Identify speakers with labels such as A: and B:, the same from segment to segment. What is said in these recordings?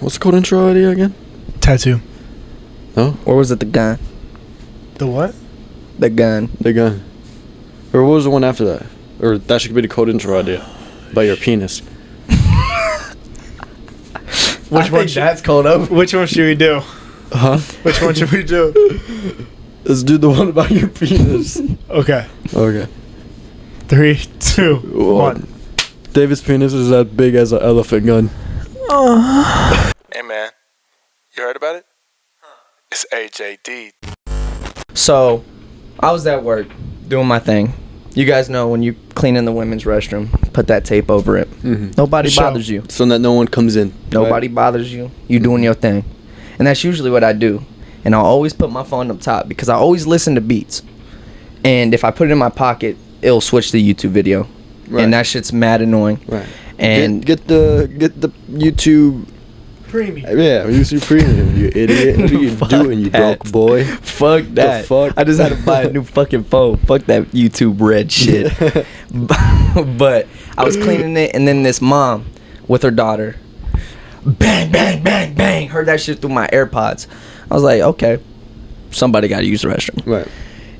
A: What's the code intro idea again?
B: Tattoo.
A: No?
C: Or was it the gun?
B: The what?
C: The gun.
A: The gun. Or what was the one after that? Or that should be the code intro idea. About your penis.
B: Which one?
C: That's called over.
B: Which one should we do?
A: Huh?
B: Which one should we do?
A: Let's do the one about your penis.
B: Okay.
A: Okay.
B: 3, 2, 1.
A: David's penis is as big as an elephant gun.
D: Hey man, you heard about it? It's AJD.
C: So, I was at work doing my thing. You guys know when you clean in the women's restroom, put that tape over it.
A: Mm-hmm.
C: Nobody
B: Sure.
C: bothers you.
A: So that no one comes in.
C: Nobody bothers you. You doing your thing. And that's usually what I do. And I'll always put my phone up top because I always listen to beats. And if I put it in my pocket, it'll switch to YouTube video.
A: Right.
C: And that shit's mad annoying.
A: Right.
C: And
A: get the YouTube.
B: Premium.
A: Yeah, YouTube Premium, you idiot. What are you
C: Fuck
A: doing, you
C: that.
A: broke boy?
C: fuck that.
A: fuck?
C: I just had to buy a new fucking phone. Fuck that YouTube red shit. But I was cleaning it, and then this mom with her daughter, bang, bang, bang, bang, heard that shit through my AirPods. I was like, okay, somebody got to use the restroom.
A: Right.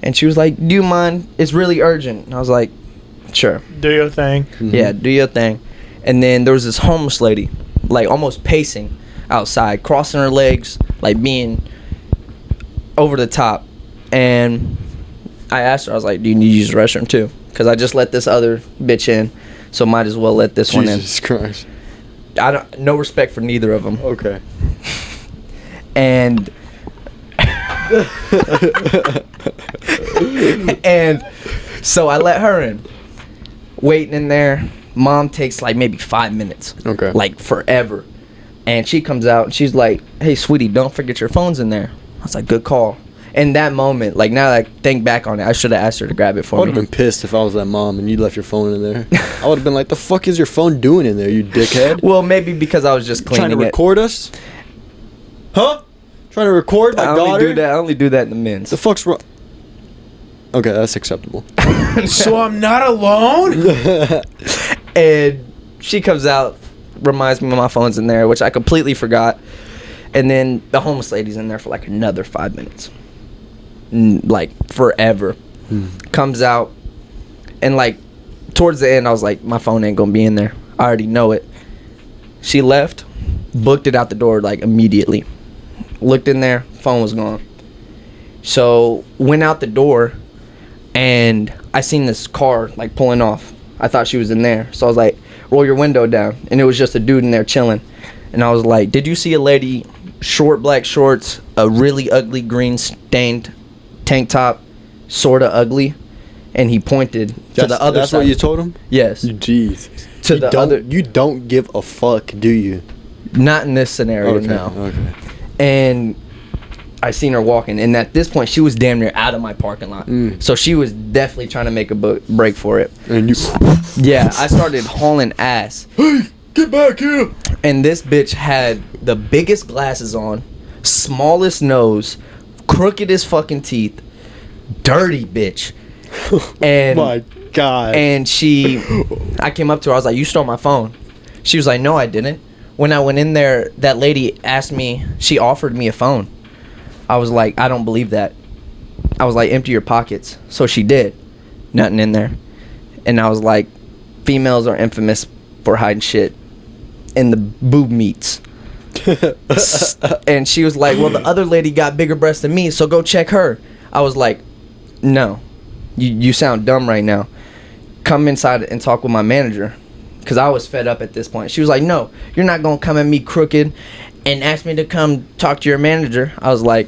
C: And she was like, do you mind? It's really urgent. And I was like, sure.
B: Do your thing.
A: Mm-hmm.
C: Yeah, do your thing. And then there was this homeless lady, like almost pacing outside, crossing her legs, like being over the top. And I asked her, I was like, do you need to use the restroom too? Because I just let this other bitch in, so might as well let this one in.
A: Jesus Christ.
C: I don't, no respect for neither of them.
A: Okay.
C: And and so I let her in, waiting in there. Mom takes like maybe 5 minutes.
A: Okay.
C: Like forever. And she comes out and she's like, hey, sweetie, don't forget your phone's in there. I was like, good call. In that moment, like now that I think back on it, I should have asked her to grab it
A: I
C: for
A: would have
C: me.
A: been pissed if I was that mom and you left your phone in there. I would have been like, the fuck is your phone doing in there, you dickhead?
C: Well, maybe because I was just cleaning
A: Trying to
C: it.
A: record us? Huh? Trying to record my
C: I
A: daughter?
C: only do that in the men's.
A: The fuck's wrong? Okay, that's acceptable.
B: So I'm not alone?
C: And she comes out, reminds me my phone's in there, which I completely forgot. And then the homeless lady's in there for like another 5 minutes. Like forever. Comes out, and like towards the end I was like, my phone ain't gonna be in there. I already know it. She left, booked it out the door like immediately. Looked in there, phone was gone. So went out the door, and I seen this car like pulling off. I thought she was in there, so I was like, roll your window down. And it was just a dude in there chilling. And I was like, did you see a lady, short black shorts, a really ugly green stained tank top, sorta ugly? And he pointed to the other
A: That's
C: side.
A: what you told him?
C: Yes.
A: Jeez.
C: To
A: you
C: the
A: don't,
C: other.
A: You don't give a fuck, do you?
C: Not in this scenario,
A: Okay.
C: no.
A: Okay.
C: And I seen her walking, and at this point she was damn near out of my parking lot. So she was definitely trying to make a break for it.
A: And you.
C: Yeah, I started hauling ass.
A: Hey, get back here!
C: And this bitch had the biggest glasses on, smallest nose, crookedest fucking teeth, dirty bitch. And
A: My God.
C: and I came up to her, I was like, you stole my phone. She was like, no, I didn't. When I went in there, that lady asked me, she offered me a phone. I was like, I don't believe that. I was like, empty your pockets. So she did. Nothing in there. And I was like, females are infamous for hiding shit in the boob meats. And she was like, well, the other lady got bigger breasts than me, so go check her. I was like, no, you sound dumb right now. Come inside and talk with my manager. Because I was fed up at this point. She was like, no, you're not going to come at me crooked and ask me to come talk to your manager. I was like,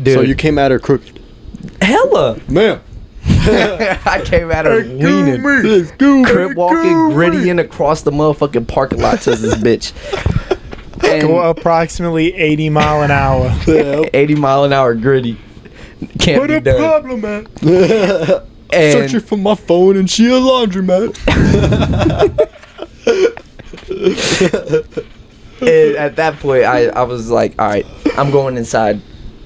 C: dude.
A: So you came at her crooked?
C: Hella.
A: Ma'am.
C: I came at her leaning. Crip walking, grittying across the motherfucking parking lot to this bitch.
B: Go
C: And
B: approximately 80 mile an hour.
C: 80 mile an hour gritty. Can't
A: What
C: be
A: a
C: done.
A: problem, man.
C: And
A: Searching for my phone and she a laundromat.
C: And at that point, I was like, all right, I'm going inside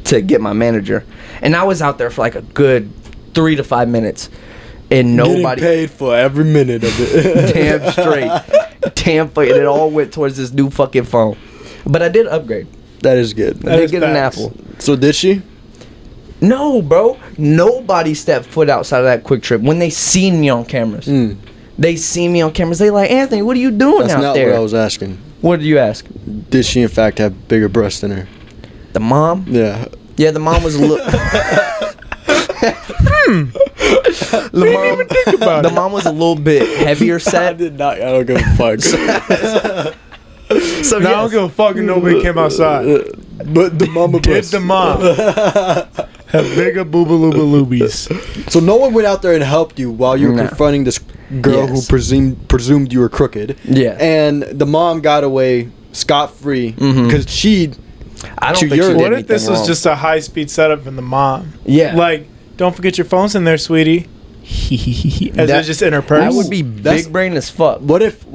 C: to get my manager. And I was out there for like a good 3 to 5 minutes. And nobody...
A: Getting paid for every minute of it.
C: Damn straight. damn fucking. It all went towards this new fucking phone. But I did upgrade.
A: That is good.
C: I did get an Apple.
A: So did she?
C: No, bro. Nobody stepped foot outside of that Quick Trip when they seen me on cameras. They seen me on cameras. They like, Anthony, what are you doing
A: That's
C: out
A: not
C: there?
A: what I was asking.
C: What did you ask?
A: Did she in fact have bigger breasts than her?
C: The mom?
A: Yeah.
C: Yeah, the mom was a little. The mom was a little bit heavier
A: I
C: set.
A: did not. I don't give a fuck.
C: So
B: No, I don't give a fuck if nobody came outside.
A: But the mama
B: Did
A: breasts.
B: the mom have bigger boobalooba loobies?
A: So no one went out there and helped you while you were
C: No.
A: confronting this girl
C: Yes.
A: who presumed you were crooked.
C: Yeah.
A: And the mom got away scot-free because she.
C: I don't
A: To
C: think
A: your-
C: she did
B: What if this
C: anything
B: was
C: wrong.
B: just a high-speed setup from the mom?
C: Yeah.
B: Like, don't forget your phone's in there, sweetie. As
C: That-
B: it's just in her purse.
C: That would be
A: That's-
C: big brain as fuck.
A: What if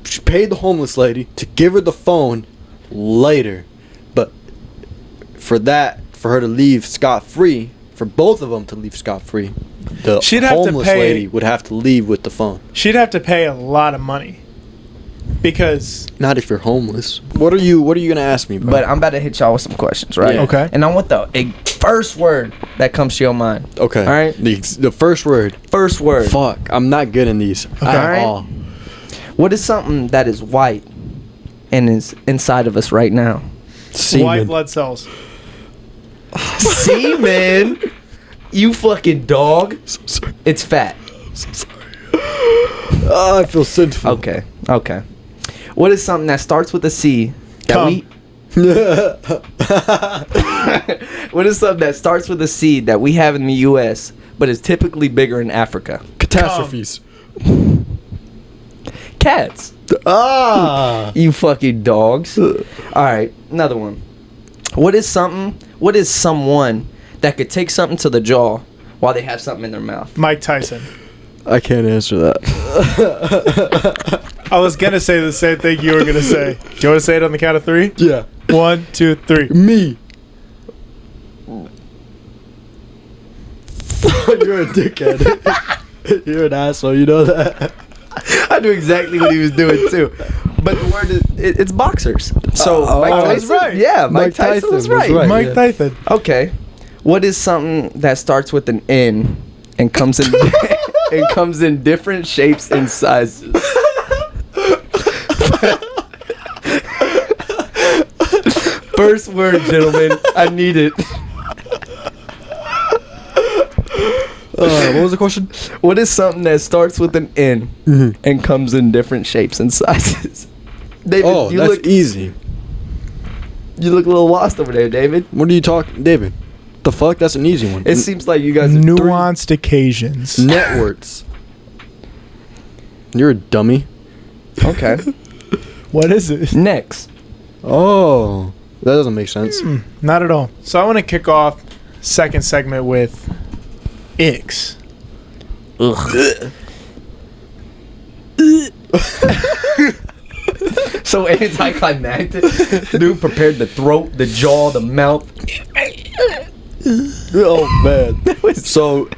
A: she paid the homeless lady to give her the phone later, but for her to leave scot-free, for both of them to leave scot-free, the
B: She'd have to
A: homeless
B: pay-
A: lady would have to leave with the phone.
B: She'd have to pay a lot of money because
A: Not if you're homeless. What are you gonna ask me, bro?
C: But I'm about to hit y'all with some questions, right?
A: Yeah.
B: Okay.
C: And I want the first word that comes to your mind.
A: okay.
C: All right.
A: The first word.
C: First word.
A: Fuck. I'm not good in these at
C: Alright.
A: all.
C: What is something that is white and is inside of us right now?
B: white
A: Semen.
B: blood cells.
C: Semen. You fucking dog.
A: So sorry.
C: It's fat.
A: So sorry. Oh, I feel sinful.
C: Okay. Okay. What is something that starts with a C that
B: Cum.
C: we? What is something that starts with a C that we have in the U.S. but is typically bigger in Africa?
A: Catastrophes.
C: Cats.
A: Ah.
C: You fucking dogs. All right, another one. What is someone that could take something to the jaw while they have something in their mouth?
B: Mike Tyson.
A: I can't answer that.
B: I was gonna say the same thing you were gonna say. Do you want to say it on the count of three?
A: Yeah.
B: 1, 2, 3.
A: Me. You're a dickhead. You're an asshole. You know that.
C: I knew exactly what he was doing too. But the word is it's boxers. So Mike
B: I
C: Tyson,
B: was right.
C: yeah, Mike Tyson was right.
B: Mike
A: yeah.
B: Tyson.
C: Okay. What is something that starts with an N and comes in and comes in different shapes and sizes? First word, gentlemen. I need it.
A: What was the question?
C: What is something that starts with an N and comes in different shapes and sizes? David,
A: Oh,
C: you
A: that's
C: look
A: easy.
C: you look a little lost over there, David.
A: What are you talking, David? The fuck? That's an easy one.
C: It seems like you guys are
B: Nuanced occasions.
A: Networks. You're a dummy.
C: okay.
B: What is it?
C: Next.
A: Oh, that doesn't make sense.
B: Not at all. So I want to kick off second segment with icks.
C: So anticlimactic. Dude prepared the throat, the jaw, the mouth.
A: Oh man. So,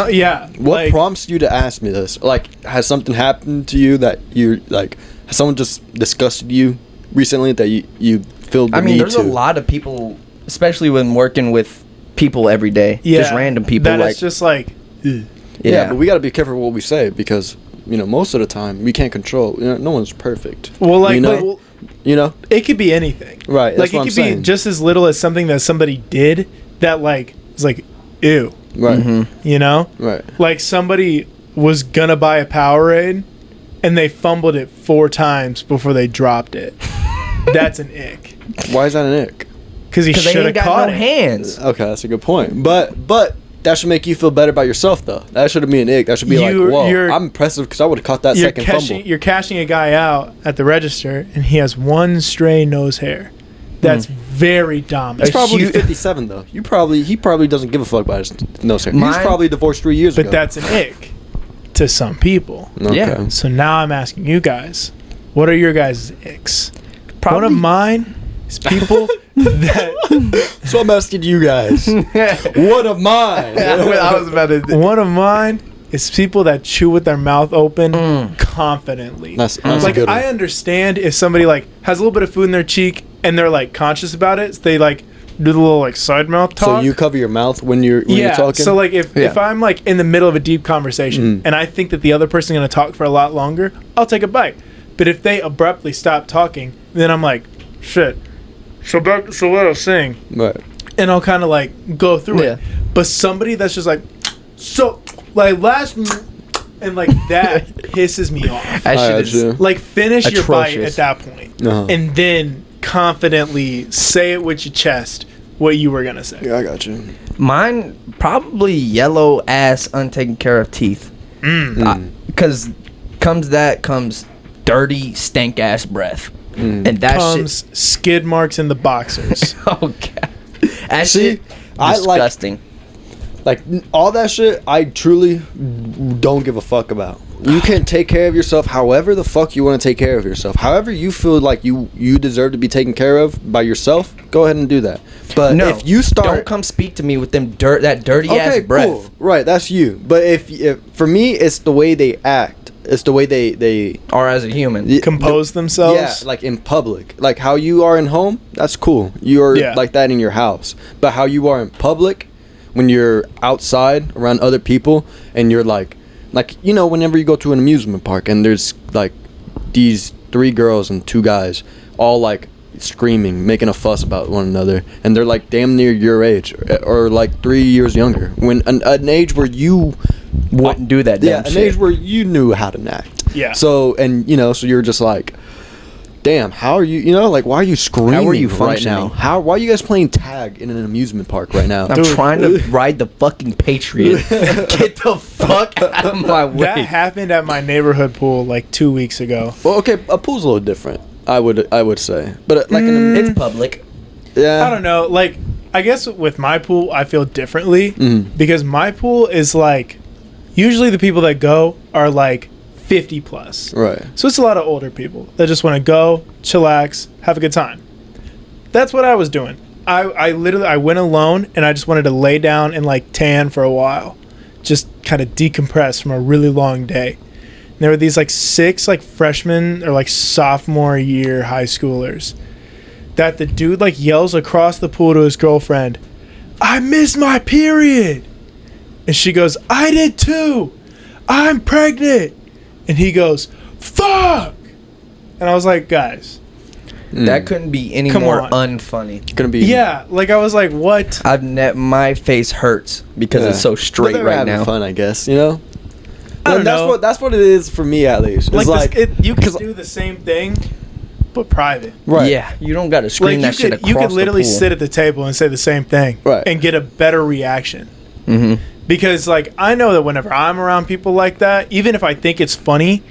B: Yeah.
A: what
B: like,
A: prompts you to ask me this? Like, has something happened to you that you like? Has someone just disgusted you recently that you feel the
C: I mean,
A: need
C: there's
A: to?
C: a lot of people, especially when working with people every day.
B: Yeah,
C: Just random people.
B: that
C: like,
B: it's just like, ugh.
A: Yeah, but we got to be careful what we say because most of the time we can't control. No one's perfect.
B: well, like,
A: you know,
B: it could be anything.
A: Right,
B: Like
A: that's what
B: it
A: I'm
B: could
A: saying.
B: be just as little as something that somebody did that like is like, ew.
A: right,
C: Mm-hmm.
B: You know,
A: right.
B: like somebody was gonna buy a Powerade and they fumbled it 4 times before they dropped it. That's an ick.
A: Why is that an ick?
B: Because he
C: because they
B: should have
C: ain't got
B: caught
C: no
B: it.
C: hands.
A: Okay, that's a good point. But that should make you feel better about yourself, though. That shouldn't be an ick. That should be like, whoa, I'm impressive because I would have caught that second fumble.
B: You're cashing a guy out at the register and he has one stray nose hair. That's very
A: He's
B: dominant.
A: probably
C: huge-
A: 57 though. He probably doesn't give a fuck about his nose hair. He's
C: Mine-
A: probably divorced 3 years ago.
B: But that's an ick to some people.
A: okay.
C: Yeah.
B: So now I'm asking you guys, what are your guys' icks?
C: Probably.
B: One of mine is people that
A: So I'm asking you guys. What of mine?
C: I was about to.
B: one of mine is people that chew with their mouth open confidently.
A: That's
B: like,
A: a good one.
B: I understand if somebody like has a little bit of food in their cheek and they're like conscious about it, so they like do the little like side mouth talk.
A: So you cover your mouth when you're talking?
B: So like if I'm like in the middle of a deep conversation and I think that the other person's gonna talk for a lot longer, I'll take a bite. But if they abruptly stop talking, then I'm like, shit. So let us sing.
A: Right.
B: And I'll kind of like go through it. But somebody that's just like, so like and like that pisses me off.
C: That shit is
B: like finish your bite
C: atrocious.
B: at that point, and then confidently say it with your chest what you were gonna say.
A: Yeah, I got you.
C: Mine probably yellow ass untaken care of teeth. Because comes dirty stank ass breath, and that
B: Comes skid marks in the boxers.
C: shit. Oh god, that shit disgusting.
A: Like all that shit, I truly don't give a fuck about. You can take care of yourself however the fuck you want to take care of yourself. However you feel like you deserve to be taken care of by yourself, go ahead and do that. But
C: No,
A: if you start,
C: don't come speak to me with that dirty ass breath.
A: Cool. Right, that's you. But if for me, it's the way they act. It's the way they
C: Or as a human.
B: Compose themselves.
A: Yeah, like in public. Like how you are in home, that's cool. You're like that in your house. But how you are in public, when you're outside around other people and you're like you know, whenever you go to an amusement park and there's like these 3 girls and 2 guys all like screaming, making a fuss about one another, and they're like damn near your age or like 3 years younger, when an age where you
C: wouldn't do that damn shit.
A: An age where you knew how to act.
B: Yeah.
A: So, and you know, so you're just like, damn, how are you, like, why are you screaming
C: How are you
A: right
C: functioning?
A: now? Why are you guys playing tag in an amusement park right now?
C: I'm trying to ride the fucking Patriot. Get the fuck out of my way.
B: That happened at my neighborhood pool like 2 weeks ago.
A: Well, okay, a pool's a little different, I would say. But like
C: it's public.
A: Yeah.
B: I don't know. Like, I guess with my pool, I feel differently because my pool is like, usually the people that go are like 50 plus.
A: Right.
B: So it's a lot of older people that just want to go, chillax, have a good time. That's what I was doing. I went alone and I just wanted to lay down and like tan for a while. Just kind of decompress from a really long day. And there were these like 6 like freshmen or like sophomore year high schoolers that the dude like yells across the pool to his girlfriend, "I missed my period." And she goes, "I did too. I'm pregnant." And he goes, "Fuck." And I was like, guys.
C: That couldn't be any
B: Come
C: more
B: on.
C: unfunny.
A: Gonna be.
B: Yeah, like I was like, what?
C: My face hurts because it's so straight
A: But they're
C: right
A: having
C: now.
A: fun, I guess, you know?
B: I don't know.
A: That's what it is for me, at least. It's
B: Like,
A: like,
B: you can do the same thing, but private.
A: right.
C: Yeah, you don't got to scream
B: Like
C: that shit across
B: you could literally
C: the pool.
B: sit at the table and say the same thing,
A: Right.
B: and get a better reaction.
C: Mm-hmm.
B: Because like I know that whenever I'm around people like that, even if I think it's funny,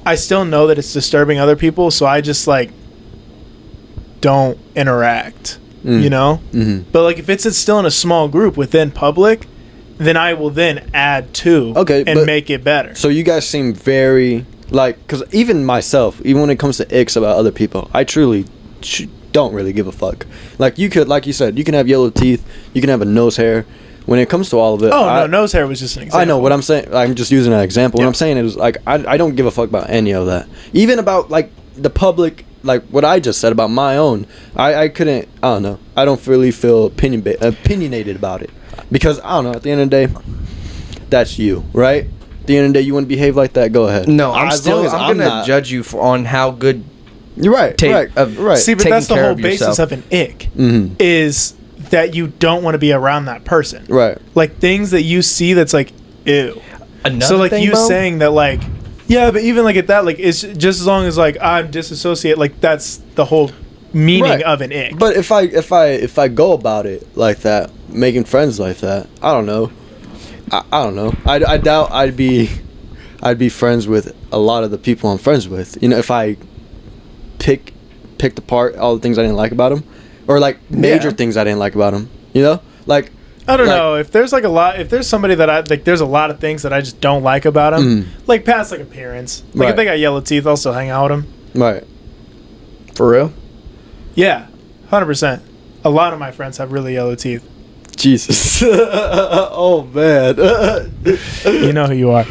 B: I still know that it's disturbing other people, so I just like don't interact, you know?
A: Mm-hmm.
B: But like if it's still in a small group within public, then I will then add to
A: Okay,
B: and
A: but-
B: make it better.
A: So you guys seem very, like, because even myself, even when it comes to icks about other people, I truly don't really give a fuck. Like, you could, like you said, you can have yellow teeth, you can have a nose hair. When it comes to all of it,
B: No, nose hair was just an example.
A: I know what I'm saying. I'm just using an example.
B: Yeah.
A: What I'm saying is, like, I don't give a fuck about any of that. Even about, like, the public, like, what I just said about my own. I couldn't, I don't know. I don't really feel opinionated about it. Because, I don't know, at the end of the day, that's you, right? At the end of the day, you want to behave like that, go ahead.
C: No, I'm
A: As long as
C: going to
A: not-
C: judge you on how good
A: You're right, right.
B: See, but
C: taking
B: that's the
C: care
B: whole
C: of
B: basis
C: yourself.
B: of an ick,
A: Mhm.
B: is that you don't want to be around that person.
A: Right.
B: Like things that you see that's like, ew.
C: Another
B: So like
C: thing,
B: you
C: Bo?
B: saying that like, yeah, but even like at that, like it's just as long as like I'm disassociate, like that's the whole meaning
A: Right.
B: of an ick.
A: But if I go about it like that, making friends like that, I don't know. I don't know. I doubt I'd be friends with a lot of the people I'm friends with. You know, if I picked apart all the things I didn't like about them, or like major things I didn't like about them. You know, like
B: I don't know if there's like if there's somebody that I like, there's a lot of things that I just don't like about them, like past like appearance. Like
A: Right.
B: if they got yellow teeth, I'll still hang out with them.
A: Right.
C: For real?
B: Yeah, 100%. A lot of my friends have really yellow teeth.
A: Jesus. Oh man.
B: You know who you are.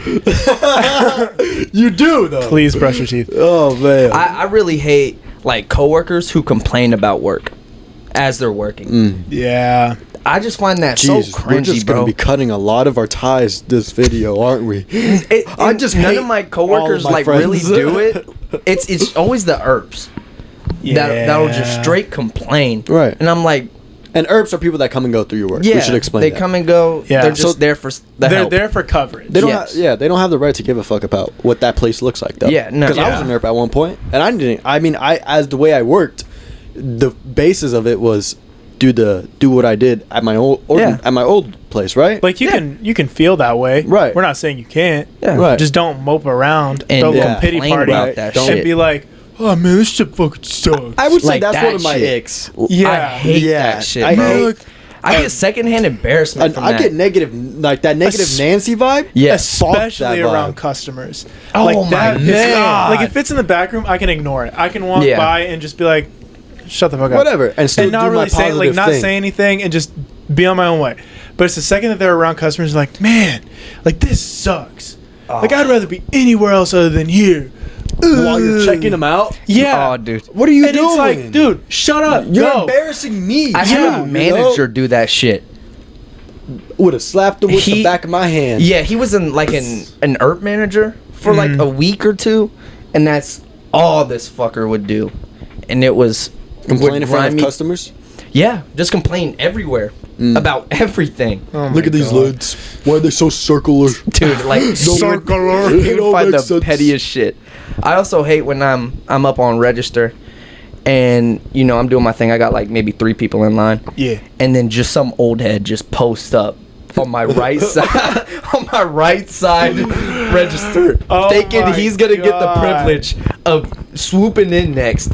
A: You do though.
B: Please brush your teeth.
A: Oh man.
C: I really hate like coworkers who complain about work as they're working.
B: Yeah.
C: I just find that
A: Jesus,
C: so cringy,
A: we're just
C: bro.
A: gonna be cutting a lot of our ties this video, aren't we?
C: I just none of my coworkers
A: all of my
C: like really
A: friends.
C: do it. It's always the ERPs that'll just straight complain.
A: Right.
C: And I'm like,
A: And ERPs are people that come and go through your work.
C: yeah,
A: We should explain
C: they
A: that.
C: come and go.
B: Yeah.
C: They're just
B: So
C: there for the
B: They're
C: help.
B: there for coverage.
A: They don't
C: Yes.
A: they don't have the right to give a fuck about what that place looks like though.
C: Yeah, no.
A: Because I was an ERP at one point, and I didn't. I mean, as the way I worked, the basis of it was do what I did at my old place, right?
B: Like you can feel that way.
A: Right.
B: We're not saying you can't.
C: Yeah.
A: Right.
B: Just don't mope around.
C: And
B: don't
A: yeah,
B: go pity
C: complain
B: party
C: about that
A: Don't-
B: and
C: shit.
B: be like, oh man, this shit fucking sucks.
A: I would say
C: Like
A: that's
C: that
A: one of my
C: shit.
A: icks.
B: Yeah.
C: I hate
A: Yeah.
C: that shit,
A: I
C: bro.
A: hate-
C: I get secondhand embarrassment from
A: I
C: that.
A: get negative, like that negative
B: Es-
A: Nancy vibe.
C: Yeah.
B: Especially
A: that vibe.
B: around customers.
C: Oh
B: like
C: my
B: that is-
C: God.
B: Like if it's in the back room, I can ignore it. I can walk
C: Yeah.
B: by and just be like, shut the fuck up.
A: Whatever, and still
B: And not
A: do
B: really
A: my
B: say
A: positive
B: not
A: thing.
B: say anything and just be on my own way. But it's the second that they're around customers, like, man, like this sucks. Like I'd rather be anywhere else other than here.
A: While you're
B: Ugh.
A: checking them out.
B: Yeah.
C: Oh, dude.
A: What are you
B: And
A: doing?
B: it's like, dude, shut up.
A: You're
B: go.
A: embarrassing me.
C: I
A: too,
C: had a
A: you know?
C: manager do that shit.
A: Would have slapped him with the back of my hand.
C: Yeah, he was in like an ERP manager for like a week or two, and that's all this fucker would do. And it was
A: Complain
C: would
A: in front
C: grind
A: of
C: me-
A: customers.
C: Yeah, just complain everywhere about everything.
B: Oh my
A: Look at these
B: God.
A: lids. Why are they so circular?
C: Dude, like
B: Circular.
C: you
A: It
C: would
A: all
C: find the
A: makes sense.
C: pettiest shit. I also hate when I'm up on register and you know I'm doing my thing. I got like maybe 3 people in line.
B: Yeah.
C: And then just some old head just posts up on my right side on my right side register,
B: Oh
C: thinking
B: my
C: he's gonna get the
B: God.
C: privilege of swooping in next.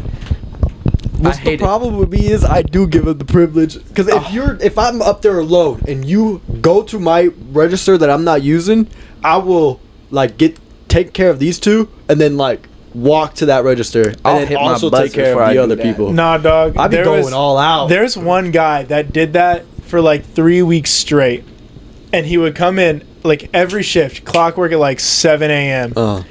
A: What's the problem with me is I do give him the privilege because if I'm up there alone and you go to my register that I'm not using, I will like take care of these 2 and then like walk to that register and
C: I'll
A: then
C: hit my
A: also
C: buzzer
A: take care
C: before
A: of
C: I
A: the
C: do
A: other
C: that.
A: people.
B: Nah, dog.
A: I be going all out.
B: There's one guy that did that for like 3 weeks straight, and he would come in like every shift, clockwork at like 7 a.m.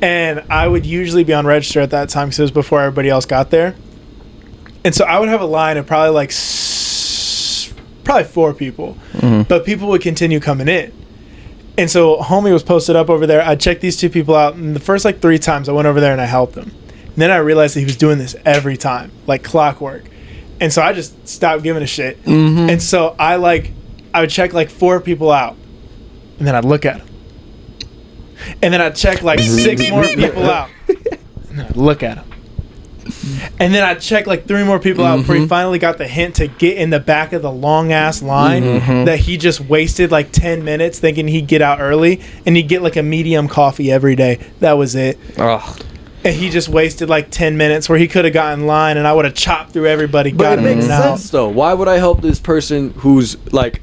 B: And I would usually be on register at that time because it was before everybody else got there. And so I would have a line of probably like probably 4 people, but people would continue coming in. And so homie was posted up over there. I checked these 2 people out, and the first like 3 times I went over there and I helped him. And then I realized that he was doing this every time, like clockwork. And so I just stopped giving a shit. And so I would check like 4 people out, and then I'd look at them. And then I'd check like 6 more people out, and then I'd look at them. And then I'd check like 3 more people out before he finally got the hint to get in the back of the long ass line that he just wasted like 10 minutes thinking he'd get out early, and he'd get like a medium coffee every day. That was it.
C: Ugh.
B: And he just wasted like 10 minutes where he could have gotten in line and I would have chopped through everybody,
A: But
B: got
A: it
B: him in
A: makes
B: and out.
A: sense though. Why would I help this person who's like?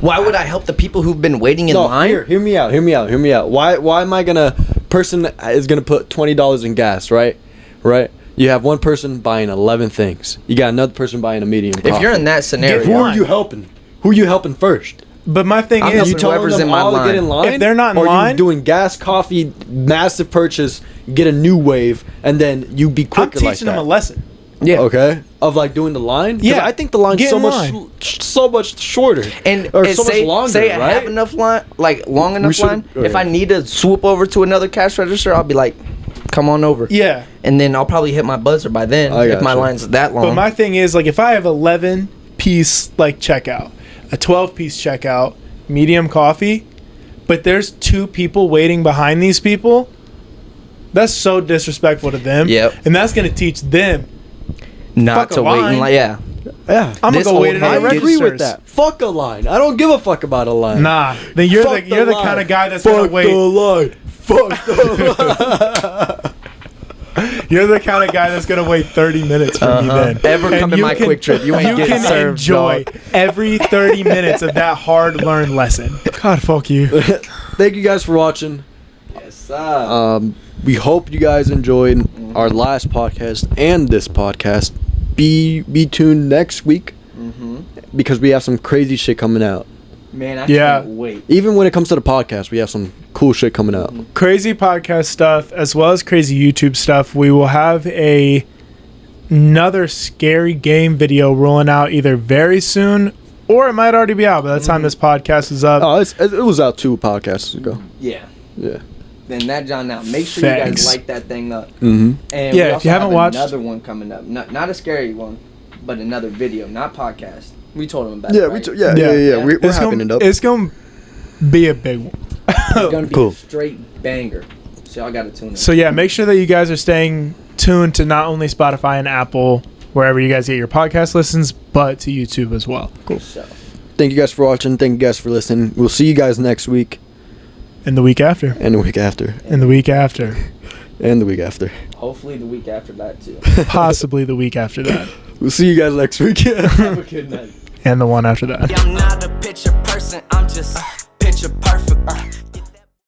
C: Why would I help the people who've been waiting in line?
A: Hear me out. Why am I gonna? Person is gonna put $20 in gas, right? Right. You have one person buying 11 things. You got another person buying a medium coffee.
C: If you're in that scenario,
A: who are you helping? Who are you helping first?
B: But my thing
C: I'm
B: is,
C: helping
A: You telling
C: whoever's
A: them
C: in my
A: all to
C: line.
A: get in line?
B: If they're not in
A: or are
B: line-
A: you doing gas, coffee, massive purchase, get a new wave, and then you be
B: I'm
A: quicker like
B: teaching
A: that.
B: them a lesson.
C: yeah.
A: Okay, of like doing the line. 'Cause
B: Yeah.
A: I think the line's
B: Get
A: so
B: in
A: much,
B: line.
A: so much shorter,
C: And,
A: or
C: and
A: so
C: say,
A: much longer.
C: say I
A: right?
C: have enough line, like long enough
A: should-
C: line.
A: okay.
C: If I need to swoop over to another cash register, I'll be like, "Come on over."
B: Yeah.
C: And then I'll probably hit my buzzer by then
A: I
C: if my
A: gotcha.
C: line's that long.
B: But my thing is, like, if I have 11 piece like checkout, a 12 piece checkout, medium coffee, but there's 2 people waiting behind these people, that's so disrespectful to them.
C: Yep.
B: And that's gonna teach them.
C: Not
B: fuck a
C: to wait in
B: line.
C: line. Yeah.
A: Yeah,
B: I'm
C: This
B: gonna go wait
C: old
B: in
C: head
B: the
A: I agree with
B: registers.
A: that. Fuck a line. I don't give a fuck about a line.
B: Nah, then you're
A: Fuck
B: the
A: line.
B: kind of guy that's
A: Fuck
B: gonna wait.
A: the line. Fuck the line.
B: You're the kind of guy that's gonna wait 30 minutes for me then.
C: Ever come to
B: you
C: my Quick Trip, you ain't getting
B: can
C: served,
B: enjoy
C: dog.
B: every 30 minutes of that hard learned lesson. God, fuck you.
A: Thank you guys for watching.
C: Yes,
A: We hope you guys enjoyed our last podcast and this podcast. Be tuned next week. because we have some crazy shit coming out.
C: Man, I
B: Yeah.
C: can't wait.
A: Even when it comes to the podcast, we have some cool shit coming out.
B: Crazy podcast stuff as well as crazy YouTube stuff. We will have another scary game video rolling out either very soon or it might already be out by the time this podcast is up.
A: Oh, it was out 2 podcasts ago.
C: Yeah.
A: Yeah.
C: Then that John now. Make sure you
B: Thanks.
C: guys like that thing up.
A: Mm-hmm.
C: And
B: Yeah,
C: we
B: if
C: also
B: you haven't
C: have
B: watched-
C: another one coming up. Not a scary one, but another video, not podcast. We told them about
A: Yeah,
C: it. Right?
A: yeah. We're
B: It's
A: hyping
B: gonna-
A: it up.
B: It's going to be a big one.
C: It's gonna be
A: Cool.
C: a straight banger. So y'all gotta tune in.
B: So yeah, make sure that you guys are staying tuned to not only Spotify and Apple, wherever you guys get your podcast listens, but to YouTube as well.
A: Cool.
C: So,
A: Thank you guys for watching. Thank you guys for listening. We'll see you guys next week
B: And the week after.
A: and the week after
B: And the week after.
A: and the week after.
C: hopefully the week after that too.
B: Possibly the week after that.
A: We'll see you guys next week.
C: Have a good night.
B: And the one after that.
E: I'm not a picture person, I'm just picture perfect.